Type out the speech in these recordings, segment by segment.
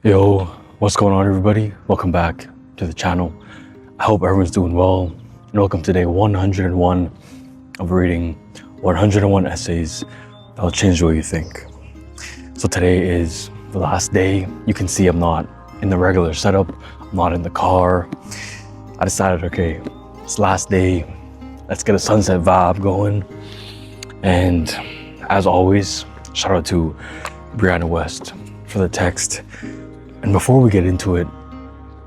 Yo, what's going on, everybody? Welcome back to the channel. I hope everyone's doing well, and welcome to day 101 of reading 101 essays that will change the way you think. So today is the last day. You can see I'm not in the regular setup. I'm not in the car. I decided, okay, it's last day. Let's get a sunset vibe going. And as always, shout out to Brianna West for the text. And before we get into it,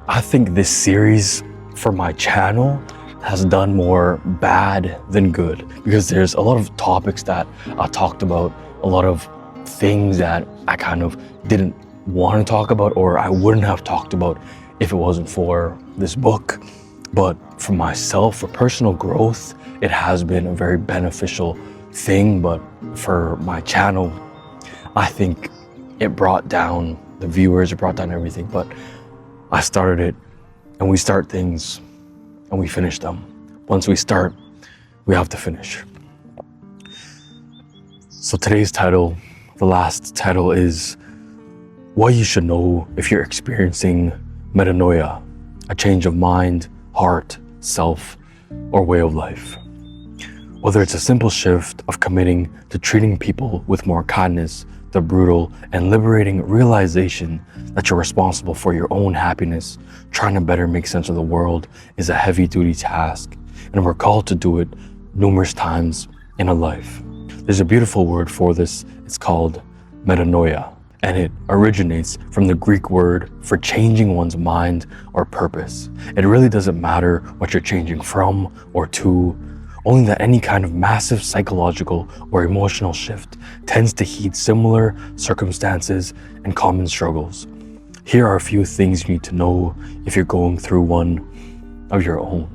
I think this series for my channel has done more bad than good, because there's a lot of topics that I talked about, a lot of things that I kind of didn't want to talk about, or I wouldn't have talked about if it wasn't for this book. But for myself, for personal growth, it has been a very beneficial thing. But for my channel, I think it brought down the viewers, it brought down everything. But I started it, and we start things and we finish them. Once we start, we have to finish. So today's title, the last title, is what you should know if you're experiencing metanoia, a change of mind, heart, self, or way of life. Whether it's a simple shift of committing to treating people with more kindness, the brutal and liberating realization that you're responsible for your own happiness, trying to better make sense of the world is a heavy-duty task, and we're called to do it numerous times in a life. There's a beautiful word for this. It's called metanoia, and it originates from the Greek word for changing one's mind or purpose. It really doesn't matter what you're changing from or to, only that any kind of massive psychological or emotional shift tends to heed similar circumstances and common struggles. Here are a few things you need to know if you're going through one of your own.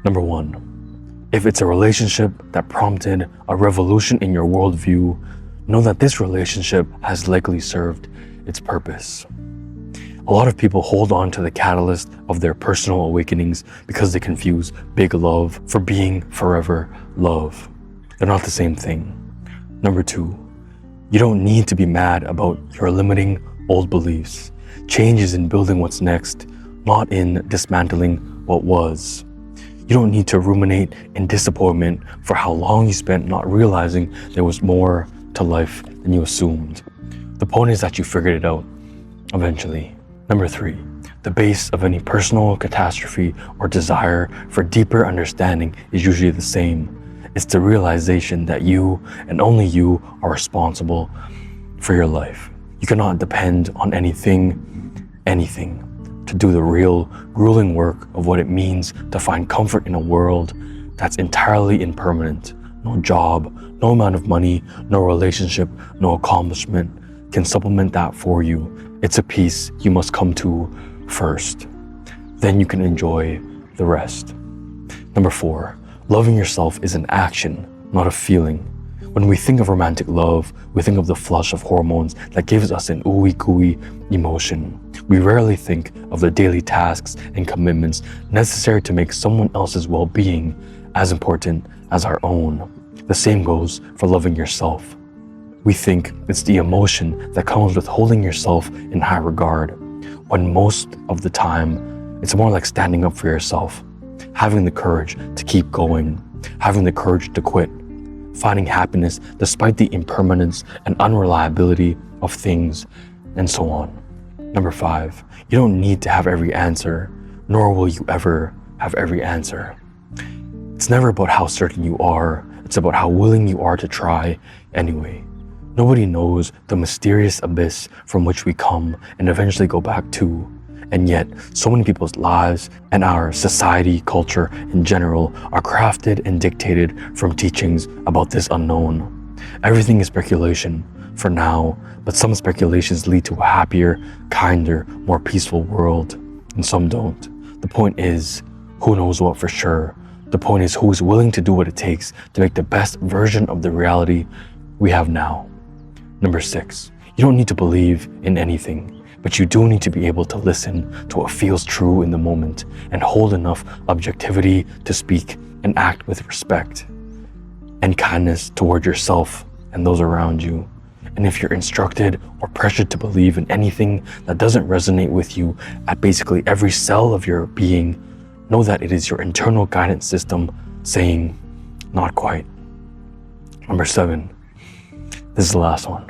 Number one, if it's a relationship that prompted a revolution in your worldview, know that this relationship has likely served its purpose. A lot of people hold on to the catalyst of their personal awakenings because they confuse big love for being forever love. They're not the same thing. Number two, you don't need to be mad about your limiting old beliefs. Change is in building what's next, not in dismantling what was. You don't need to ruminate in disappointment for how long you spent not realizing there was more to life than you assumed. The point is that you figured it out eventually. Number three, the base of any personal catastrophe or desire for deeper understanding is usually the same. It's the realization that you and only you are responsible for your life. You cannot depend on anything to do the real, grueling work of what it means to find comfort in a world that's entirely impermanent. No job, no amount of money, no relationship, no accomplishment can supplement that for you. It's a piece you must come to first. Then you can enjoy the rest. Number four, loving yourself is an action, not a feeling. When we think of romantic love, we think of the flush of hormones that gives us an ooey-gooey emotion. We rarely think of the daily tasks and commitments necessary to make someone else's well-being as important as our own. The same goes for loving yourself. We think it's the emotion that comes with holding yourself in high regard, when most of the time, it's more like standing up for yourself, having the courage to keep going, having the courage to quit, finding happiness despite the impermanence and unreliability of things, and so on. Number five, you don't need to have every answer, nor will you ever have every answer. It's never about how certain you are, it's about how willing you are to try anyway. Nobody knows the mysterious abyss from which we come and eventually go back to. And yet, so many people's lives and our society, culture in general, are crafted and dictated from teachings about this unknown. Everything is speculation for now, but some speculations lead to a happier, kinder, more peaceful world, and some don't. The point is, who knows what for sure? The point is, who is willing to do what it takes to make the best version of the reality we have now. Number six, you don't need to believe in anything, but you do need to be able to listen to what feels true in the moment and hold enough objectivity to speak and act with respect and kindness toward yourself and those around you. And if you're instructed or pressured to believe in anything that doesn't resonate with you at basically every cell of your being, know that it is your internal guidance system saying, not quite. Number 7, this is the last one.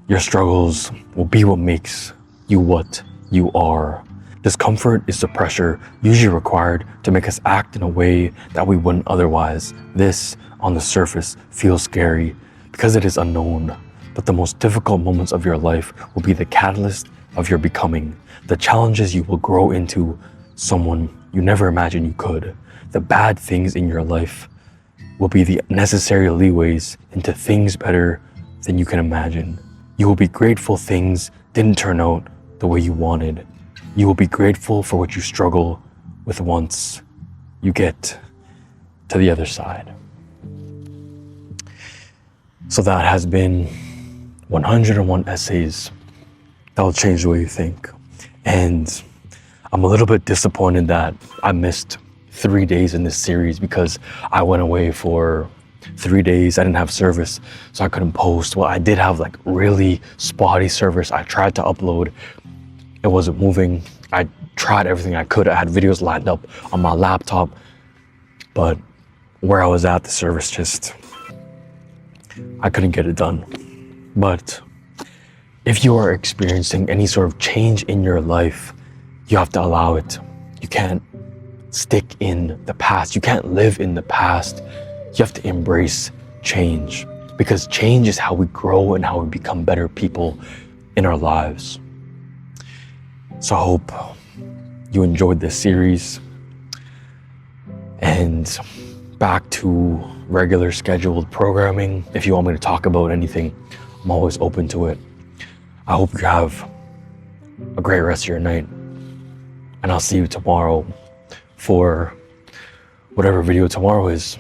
Your struggles will be what makes you what you are. Discomfort is the pressure usually required to make us act in a way that we wouldn't otherwise. This, on the surface, feels scary because it is unknown. But the most difficult moments of your life will be the catalyst of your becoming. The challenges you will grow into someone you never imagined you could. The bad things in your life will be the necessary leeways into things better than you can imagine. You will be grateful things didn't turn out the way you wanted. You will be grateful for what you struggle with once you get to the other side. So that has been 101 essays that will change the way you think. And I'm a little bit disappointed that I missed 3 days in this series because I went away for 3 days. I didn't have service, so I couldn't post. Well, I did have like really spotty service. I tried to upload. It wasn't moving. I tried everything I could. I had videos lined up on my laptop, but where I was at, the service just, I couldn't get it done. But if you are experiencing any sort of change in your life, you have to allow it. You can't stick in the past. You can't live in the past. You have to embrace change, because change is how we grow and how we become better people in our lives. So I hope you enjoyed this series, and back to regular scheduled programming. If you want me to talk about anything, I'm always open to it. I hope you have a great rest of your night, and I'll see you tomorrow for whatever video tomorrow is.